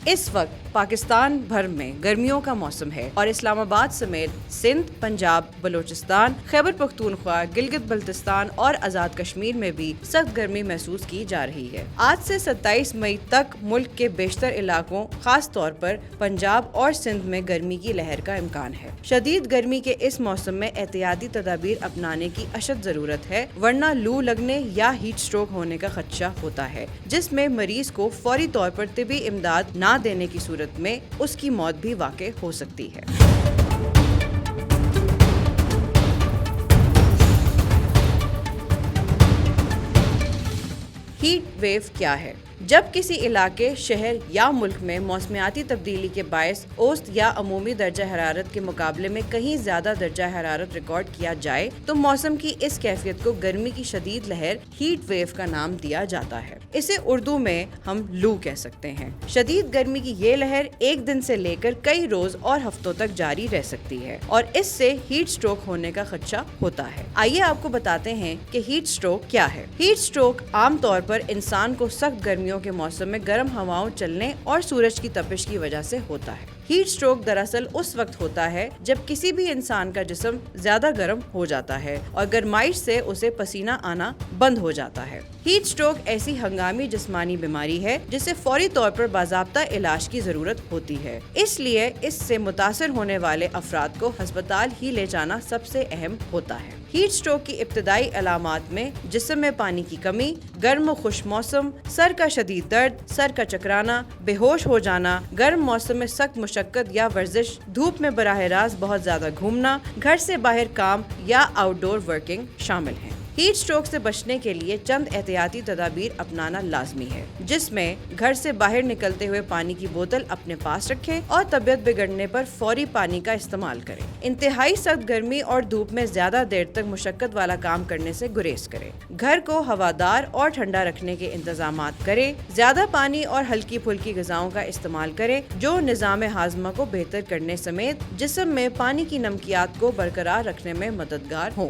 اس وقت پاکستان بھر میں گرمیوں کا موسم ہے اور اسلام آباد سمیت سندھ، پنجاب، بلوچستان، خیبر پختونخوا، گلگت بلتستان اور آزاد کشمیر میں بھی سخت گرمی محسوس کی جا رہی ہے۔ آج سے 27 مئی تک ملک کے بیشتر علاقوں خاص طور پر پنجاب اور سندھ میں گرمی کی لہر کا امکان ہے۔ شدید گرمی کے اس موسم میں احتیاطی تدابیر اپنانے کی اشد ضرورت ہے، ورنہ لو لگنے یا ہیٹ اسٹروک ہونے کا خدشہ ہوتا ہے، جس میں مریض کو فوری طور پر طبی امداد نہ دینے کی صورت میں اس کی موت بھی واقع ہو سکتی ہے۔ ہیٹ ویو کیا ہے؟ جب کسی علاقے، شہر یا ملک میں موسمیاتی تبدیلی کے باعث اوسط یا عمومی درجہ حرارت کے مقابلے میں کہیں زیادہ درجہ حرارت ریکارڈ کیا جائے تو موسم کی اس کیفیت کو گرمی کی شدید لہر ہیٹ ویو کا نام دیا جاتا ہے۔ اسے اردو میں ہم لو کہہ سکتے ہیں۔ شدید گرمی کی یہ لہر ایک دن سے لے کر کئی روز اور ہفتوں تک جاری رہ سکتی ہے اور اس سے ہیٹ اسٹروک ہونے کا خدشہ ہوتا ہے۔ آئیے آپ کو بتاتے ہیں کہ ہیٹ اسٹروک کیا ہے۔ ہیٹ اسٹروک عام طور پر انسان کو سخت گرمیوں کے موسم میں گرم ہواؤں چلنے اور سورج کی تپش کی وجہ سے ہوتا ہے۔ ہیٹ اسٹروک دراصل اس وقت ہوتا ہے جب کسی بھی انسان کا جسم زیادہ گرم ہو جاتا ہے اور گرمائش سے اسے پسینہ آنا بند ہو جاتا ہے۔ ہیٹ اسٹروک ایسی ہنگامی جسمانی بیماری ہے جسے فوری طور پر باضابطہ علاج کی ضرورت ہوتی ہے، اس لیے اس سے متاثر ہونے والے افراد کو ہسپتال ہی لے جانا سب سے اہم ہوتا ہے۔ ہیٹ اسٹروک کی ابتدائی علامات میں جسم میں پانی کی کمی، گرم و خشک موسم، سر کا شدید درد، سر کا چکرانا، بے ہوش ہو جانا، گرم موسم میں سخت مشقت یا ورزش، دھوپ میں براہ راست بہت زیادہ گھومنا، گھر سے باہر کام یا آؤٹ ڈور ورکنگ شامل ہیں۔ ہیٹ اسٹروک سے بچنے کے لیے چند احتیاطی تدابیر اپنانا لازمی ہے، جس میں گھر سے باہر نکلتے ہوئے پانی کی بوتل اپنے پاس رکھیں اور طبیعت بگڑنے پر فوری پانی کا استعمال کریں۔ انتہائی سخت گرمی اور دھوپ میں زیادہ دیر تک مشقت والا کام کرنے سے گریز کریں۔ گھر کو ہوادار اور ٹھنڈا رکھنے کے انتظامات کریں۔ زیادہ پانی اور ہلکی پھلکی غذاؤں کا استعمال کریں جو نظام ہاضمہ کو بہتر کرنے سمیت جسم میں پانی کی نمکیات کو برقرار رکھنے میں مددگار ہوں۔